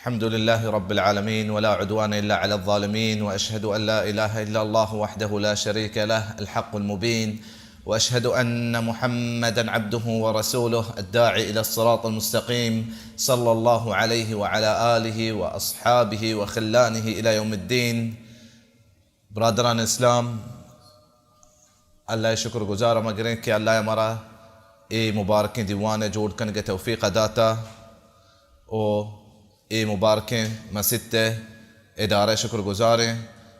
الحمد لله رب العالمين ولا عدوان إلا على الظالمين، وأشهد أن لا إله إلا الله وحده لا شريك له الحق المبين، وأشهد أن محمدا عبده ورسوله الداعي إلى الصراط المستقيم، صلى الله عليه وعلى آله وأصحابه وخلانه إلى يوم الدين. برادران اسلام، اللہ شکر گزار مگریں کہ اللہ ہمارا اے مبارکیں دیوانے جوڑ کن کے توفیق داتا او اے مبارکیں مسجد ادارہ شکر گزاریں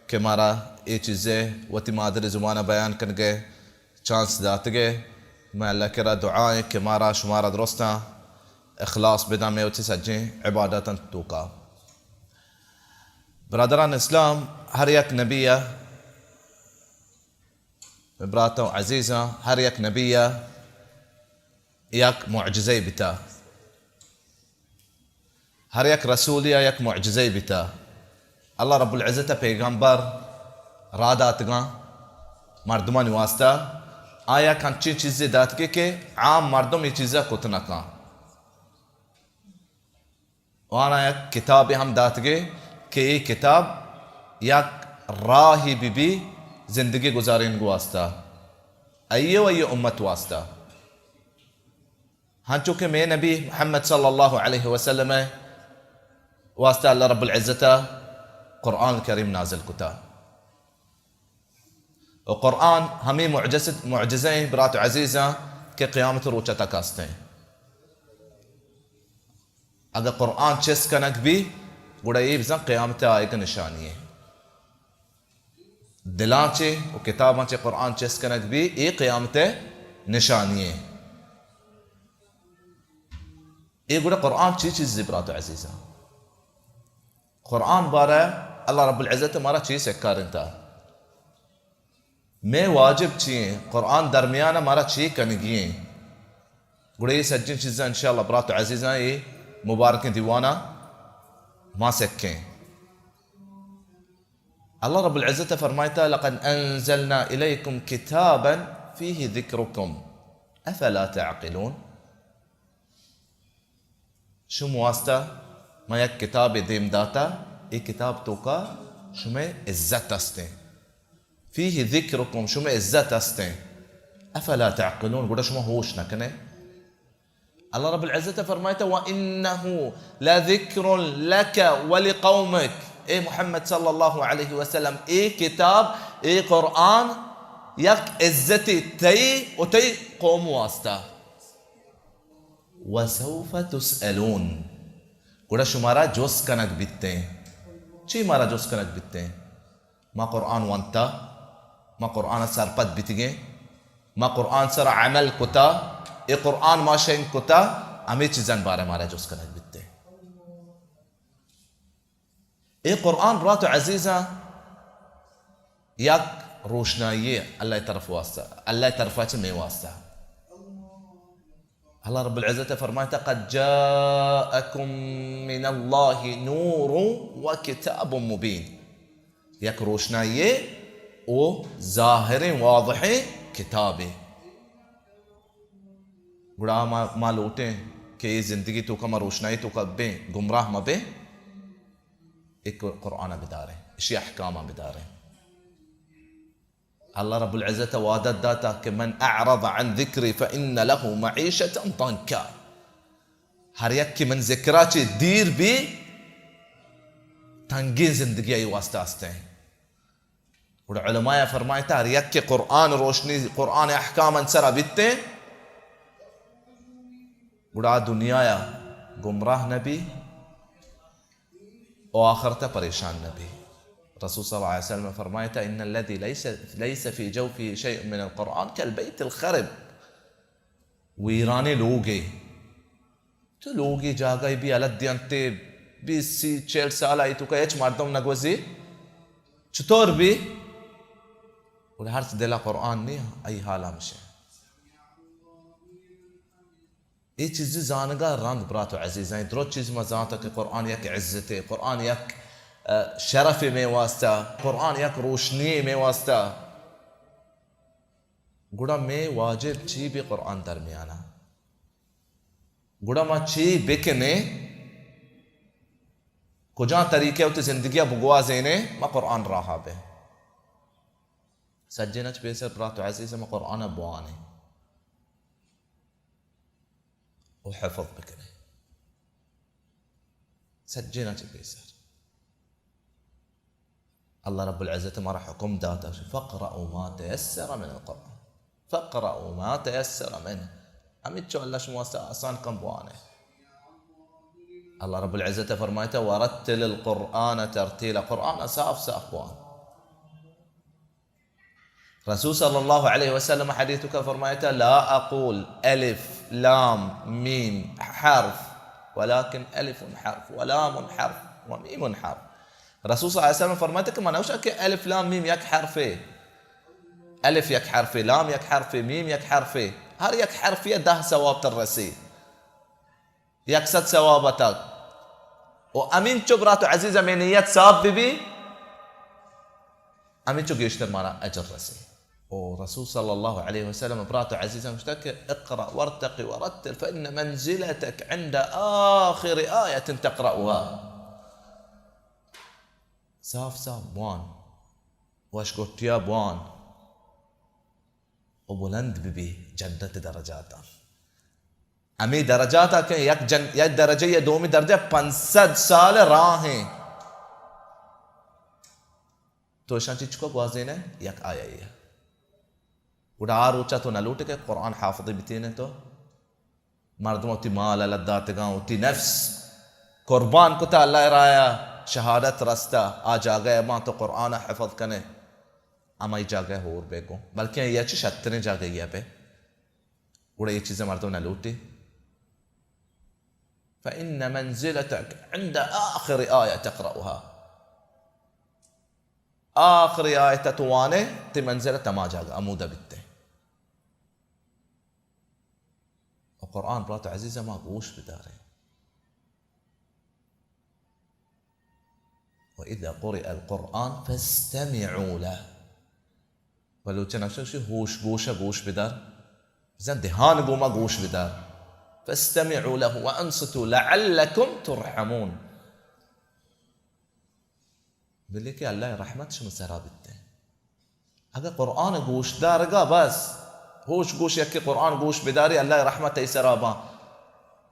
کہ ہمارا اے چیزیں وتی مادری زبانہ بیان کن کے چانس دات گے. میں اللہ کرا دعائیں کہ ہمارا شمارا درستاں اخلاص بدا میں وتی سجیں عبادتاً توکا. برادران اسلام، ہر یک نبیہ براتو عزیزہ، ہر یک نبیہ یک معجزه بتا، هر یک رسولی یک معجزه بتا. الله رب العزت پیغمبر را داتگاں مردمان واسطہ آیا کنچی چیزیں دات کے عام مردم یہ چیزیں کتنا کاں، وانا یک کتاب ہم دات گے کہ یہ کتاب یک راہی بی زندگی گزارین گو واسطہ ایو امت واسطہ. ہاں چونکہ میں نبی محمد صلی اللہ علیہ وسلم واسطہ اللہ رب العزت قرآن الکریم نازل کتا. و قرآن ہمیں معجزیں برات عزیزہ کہ قیامت روچہ تک آستے ہیں. اگر قرآن چس کنک بھی گوڑا یہ بزن قیامت آئے کا نشانی ہے. دلان چے و کتاباں چے قرآن چس کنک بھی یہ قیامت نشانی ہے. یہ گوڑا قرآن چیز برات عزیزہ، قرآن بارہ اللہ رب العزت ہمارا چیز سکارنتا میں واجب چیئیں قرآن درمیان ہمارا چیز کنگیئیں. گوڑا یہ سجن چیزیں انشاءاللہ برات عزیزہ یہ مبارکیں دیوانا ما سکیں. اللہ رب العزت فرمائتا لقد انزلنا الیکم کتابا فیہ ذکرکم افلا تعقلون. شو واسطہ میں یک کتاب دیم داتا، یہ کتاب تو کا شمیں عزت استیں، فیہ ذکرکم شمیں عزت استیں، افلا تعقلون گوڑا شما ہوش نکنے. اللہ رب العزت فرمائتا وَإِنَّهُ لَذِكْرٌ لَكَ وَلِقَوْمِكَ. اے محمد صلی اللہ علیہ وسلم، اے کتاب اے قرآن یک عزتی تی و تی قوم واسطہ. وَسَوْفَ تُسْأَلُونَ گوڑا شمارا جوس کنک بیتے ہیں. چی مارا جوس کنک بیتے ہیں؟ ما قرآن وانتا، ما قرآن سرپت بیتگیں، ما قرآن سر عمل کتا، اے قرآن ما شئن کتا، ہمیں چیزن بارے مارا جوس کنک بیتے ہیں. اے قرآن برات عزیزہ یک روشنائی اللہ طرف واسطہ، اللہ طرف میں واسطہ. اللہ رب العزت فرمائتا قد جاءکم من اللہ نور و کتاب مبین. یک روشنائی او ظاہر واضح کتاب. گڑا ما لوٹیں کہ یہ زندگی تو کما روشنائی تو کبیں گمراہ مبیں، ایک قرآن بداریں، اسی احکام بداریں. اللہ رب العزت وعدت داتا کہ من اعرض عن ذکری فإن له معیشتا ضنکا. ہر یک کی من ذکرہ چی دیر بھی تنگین زندگی ای واسطہ آستے ہیں. اور علماء فرمائتا ہر یک کے قرآن روشنی قرآن احکام انسر بیتے گڑا دنیا گمراہ نبی و آخرتا پریشان نبی. رسول صلی اللہ علیہ وسلم فرمائتا ان الذي ليس في جوفه شيء من القرآن كالبيت الخرب. ویرانے لوگے تو لوگی جاگئی بھی علت دیانتے 20-40 سال آئی تو کہ ایچ مردم نگوزی چطور بھی اور ہر دلہ قرآن نہیں ای حالا مشے. یہ چیزی زانگا رند براتو عزیزیں درست چیز مزانتا کہ قرآن یک عزت ہے، قرآن یک شرف میں واسطہ، قرآن یک روشنی میں واسطہ. گوڑا میں واجب چی بھی قرآن درمیانا گوڑا ما چی بکنے کجا طریقے ہوتی زندگیہ بگوازینے ما قرآن راہا بے سجنة بيسر براتو عزيزة ما قرآن بواني وحفظ بكني سجنة بيسر الله رب العزة ما راح حكم داتا فاقرأوا ما تيسر من القرآن فاقرأوا ما تيسر منه أميت شو الله شو أصان كم بواني الله رب العزة فرمايته ورتل القرآن ترتيلا قرآن صاف بوان رسول صلى الله عليه وسلم حديثك فرمايته لا أقول ألف لام ميم حرف ولكن ألف حرف ولام حرف وميم حرف رسول صلى الله عليه وسلم فرمايته كما نوشك ألف لام ميم يك حرفي ألف يك حرفي لام يك حرفي ميم يك حرفي هر يك حرفي ده ثواب الرسي يكسد ثوابتك وأمين شبرات عزيزة من نية ثواب بي أمين شو يشتر معنا أجر رسي ورسول صلى الله عليه وسلم براته عزيزة مشتكى اقرأ وارتقي ورتل فإن منزلتك عند آخر آية تقرأها صاف بوان واشكوتيا بوان وبلند ببي جنة درجات أمي درجاتك يك درجة يدومي درجة 500 سال راهي تو شان چیز کو گوازینے یک آیا ہے ودا روچا تو نلوٹ کے قرآن حافظی بتینے تو مردموں تی مال لذات گاؤں تی نفس قربان کتا اللہ رایا شہادت رستا آ جاگئے ماں تو قرآن حفظ کنے اما ہی جاگئے ہور بے کو بلکہ یہ چیز شتریں جاگئی ہے پہ ودا یہ چیزیں مردوں نلوٹی فإن منزلتك عند آخر آية تقرأها آخر آية تتواني تي منزلة ما جاء أمودة بته القرآن براتو عزيزة ما قوش بداره وإذا قرئ القرآن فاستمعوا له ولو كان شو هوش قوش بدار زين دهان قوما قوش بدار فاستمعوا له وأنصتوا لعلكم ترحمون بلي كي الله رحمت شنو سرابته اگر قرآن گوش دارگا بس ہوش گوش یکی قرآن گوش بداری الله رحمت ای سرابا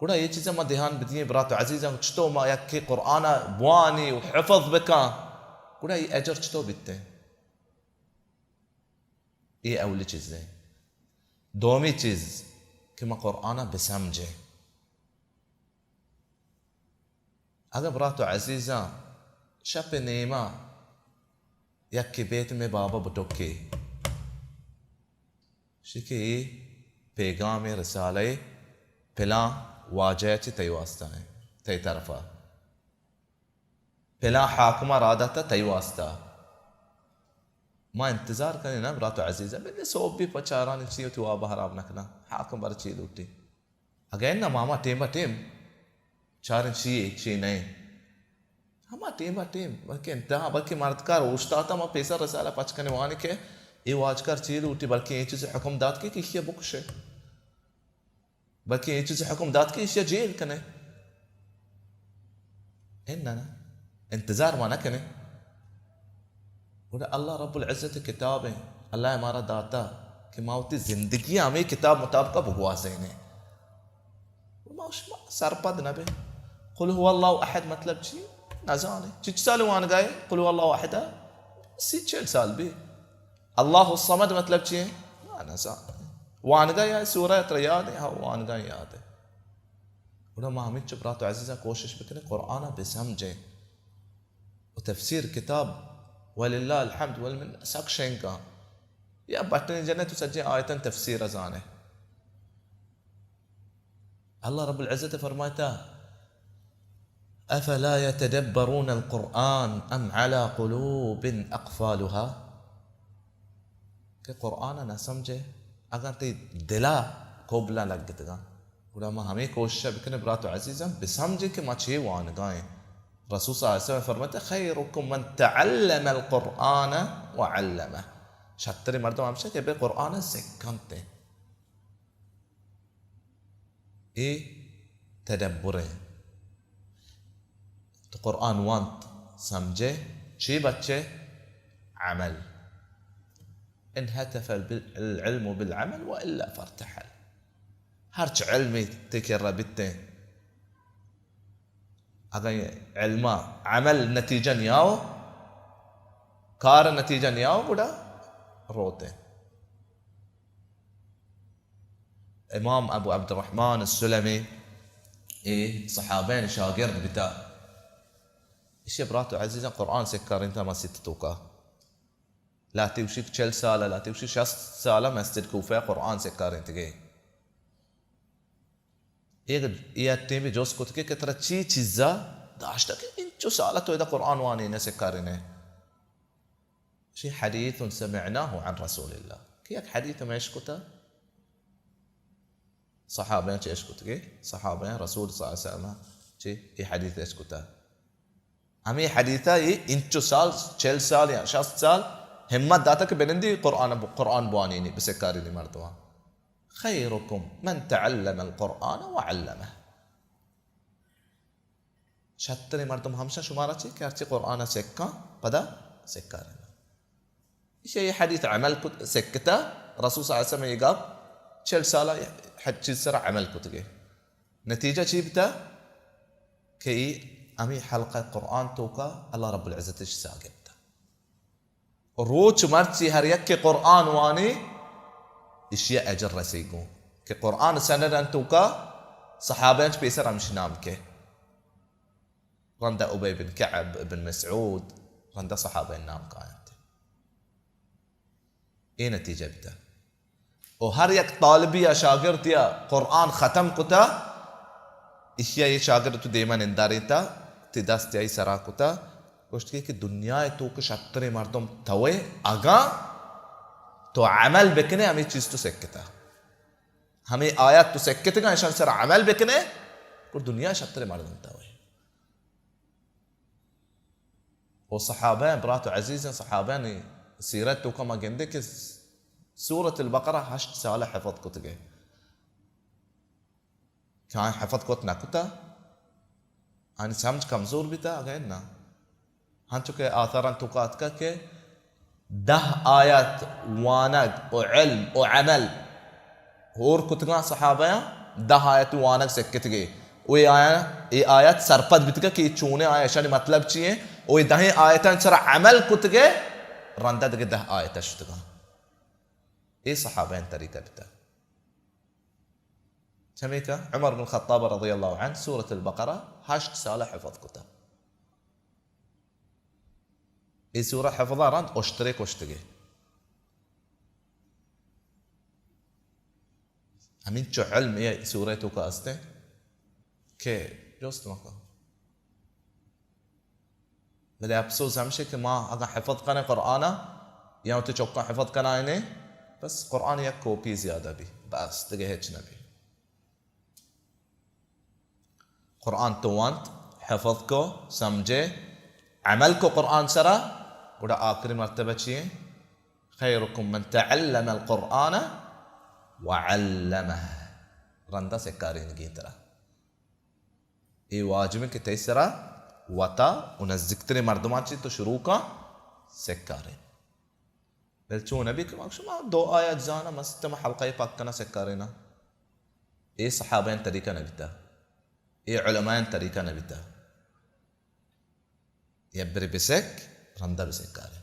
گوڑا یہ چیزیں ما دھیان بدیئے براتو عزیزاں چطو ما یکی قرآن بوانی وحفظ بکا گوڑا یہ اجر چطو بیتے یہ اولی چیز ہے دومی چیز کہ ما قرآن بسمجھے اگر براتو عزیزاں شب نیما یکی بیت میں بابا بٹوکی شکی پیغام رسالے پلا واجہ چی تی واسطہ ہے تی طرفا پلا حاکمہ رادہ تا تی واسطہ ما انتظار کرنے نا براتو عزیزہ میں نے سوب بھی پچارانی چیئے تو آبا حراب نکنا حاکم بر چی لوٹی اگر نا ماما ٹیم چارن چی نہیں ہما ٹیم بلکہ انتہا بلکہ مردکار اوشتا تا ما پیسا رسالہ پچ کرنے وانی کے یہ واجکار چیل اوٹی بلکہ یہ چیز حکم داد کی کہ یہ بکشے بلکہ یہ چیز حکم داد کی یہ جیل کنے اننا انتظار ما نکنے بولا اللہ رب العزت کتاب ہے اللہ ہمارا داتا کہ ماوتی زندگی ہمیں کتاب مطابقہ بگوازینے سرپد نبے قل هو اللہ احد مطلب چی نازانے چچ سال وان گئے قل هو اللہ احد 40 سال بھی اللہ الصمد مطلب چی ہے نازانے وان گئے سورہ یاد ہے وان گئے یاد ہے بولا ما ہمیں چپراتو عزیزہ کوشش بکنے قرآن بسمجھے وتفسير كتاب ولله الحمد والمن ساكشينكا يا باتني جنة سجي آية تفسير أزانه الله رب العزة فرماتا أفلا يتدبرون القرآن أم على قلوب أقفالها كقرآن أنا سمجھے اگر تی دلا قبلہ لگ گا ولا ما ہمیں کوشش بکنے براتو عزیزاں بسمجھے کہ ما چھے وان گائیں رسول صلى الله عليه وسلم فرماته خيركم من تعلم القرآن وعلمه شتري مردم همشه که به قرآن سکنته ايه تدبره تو قرآن وانت समझे ची बच्चे عمل إن هتف العلم بالعمل وإلا فارتحل هرش علمي تكرر بيتين أغني علما عمل نتيجة نياو كار نتيجة نياو بدا روته إمام أبو عبد الرحمن السلمي صحابين شاگرد بتا إيش براتو عزيزا قرآن سكر انت ما ستتوكا لا تمشيك 40 سالة لا تمشي 60 سالة مسجد كوفة قرآن سكر انت جاي ये भी जोश कुछ के कितना ची चीज़ा दाश्ता के इन जो साला तो इधर कुरान वानी ने सिक्कारिने شيء حديث سمعناه عن رسول الله كيك حديث ما يشكته صحابين ايش كتجي صحابين رسول صلى الله عليه وسلم شيء اي حديث ايش كته همي حديثه انتو سال 40 سال या 60 سال همت दाता के बेनंदी कुरान बुआनी नहीं बसेकारी नहीं मर्दवा خيركم من تعلم القرآن وعلمه شتري مردم همشا شمارا چي كارچي قرآن سكا پدا سكارنا شيء حديث عمل سكتا رسول صلى الله عليه وسلم يقاب 40 سالة حج سرع عمل كتجي نتيجة چي بتا كي امي حلقة قرآن توكا الله رب العزة ساقبتا روچ مرچي هر يك قرآن واني اشياء اجر رسيقو كقرآن سند انتوكا صحابين بيسر امش نام كي رندا ابي بن كعب بن مسعود رندا صحابين نام كاينت ايه نتيجة بتا وهر يك طالبي يا شاگرد يا قرآن ختم كتا اشياء ये شاگرد تو ديما ننداريتا تدست يا سرا كتا وشتكي कि दुनिया तो के शतरे मर्दम थवे आगा तो अमल बिकने हमें चीज तो सकता हमें आयत तो सकते का इंसान सर अमल बिकने और दुनिया शतरे मर्दम थवे وصحابين براتو عزيزين صحابين سيرته كما عندك سورة البقرة 8 سالة حفظ كتجي كان حفظ كتنا كتا أنا سامج كمزور بتا أجينا هانتو كي آثارا توقاتك كي 10 آيات وانق وعلم وعمل هور كتنا صحابة 10 آيات وانق سكتجي وي آيات سرپد بتك كي چونه آية شاني مطلب چيه وي 10 آياتان سر عمل كتجي رندا دك 10 آيات شتغا ايه صحابين طريقة بتا سميكا عمر بن الخطاب رضي الله عنه سورة البقرة 8 سالة حفظ كتاب ايه سورة حفظها راند اشترك واشتغي همين شو علم ايه سورته كاسته كي جوست مكا بدي افسوس همشي كما اذا حفظ قنا قرآن يا تشوكا حفظ قنا يعني بس قرآن يك كوبي زيادة بي بس تجي هيك نبي قرآن توانت حفظكو سمجه عملكو قرآن سرا ودا آخر مرتبة شيء خيركم من تعلم القرآن وعلمه رندا سكارين جيترا اي واجبك تيسرا وتا ونزكتري مردمات تو شروكا سكارين بلشو نبي كما شو ما 2 آيات زانا ما ستما حلقة يفكنا سكارينا ايه صحابين طريقة نبتا ايه علماء طريقة نبتا يبري بسك رندا بسكارين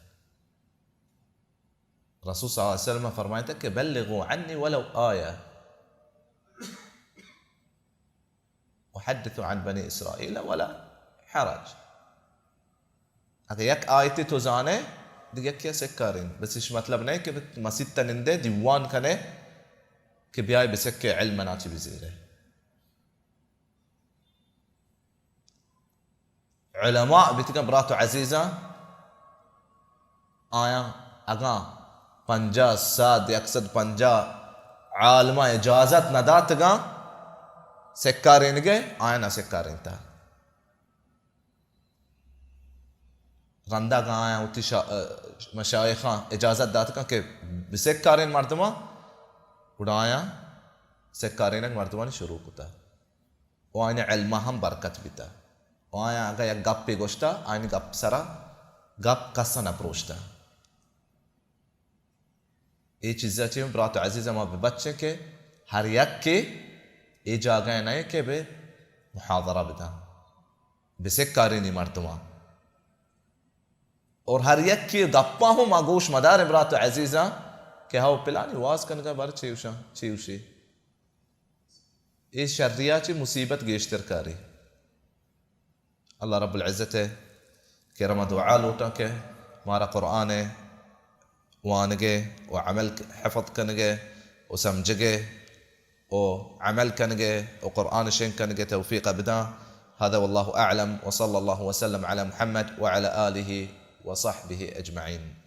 رسول صلى الله عليه وسلم فرمايتك بلغوا عني ولو آية وحدثوا عن بني إسرائيل ولا حرج أغيك آيتي توزانه دیگه سکارین بس ایش مطلب نه که مسجد تننده دیوان کنه که بیای بسک علم مناچی بزیره علماء بتکن براتو عزیزا آیا اگا 50 ساد 150 عالما اجازت نداتگا سکارینگه آیا نا سکارین تا رندا गाया उठी मशाइखां इजाज़त दाता का के बिसेक्कारें मर्दमा उड़ाया सेक्कारें मर्दमा ने शुरू कुता वाइने इल्मा हम बरकत बिता و آیا اگه یک گپی گوشتا این گپ سرا گپ کسا نپروشتا. این چیزا چیم برات عزیز ما به بچه که هر یک که ای جاگه نه که به محاضره بدن به سکارینی مردمان اور هر یک کی گپا هم آگوش مدار برات عزیزا که هاو پلانی واز کنگا بر چیوشی ای شریاتی مصیبت گیشتر کاری. الله رب العزة كرم دعاء لوتك مارا قرآن وانجه وعمل حفظ كنجه وسمجه وعمل كنجه وقرآن شين كنجه توفيق بدا. هذا والله أعلم، وصلى الله وسلم على محمد وعلى آله وصحبه أجمعين.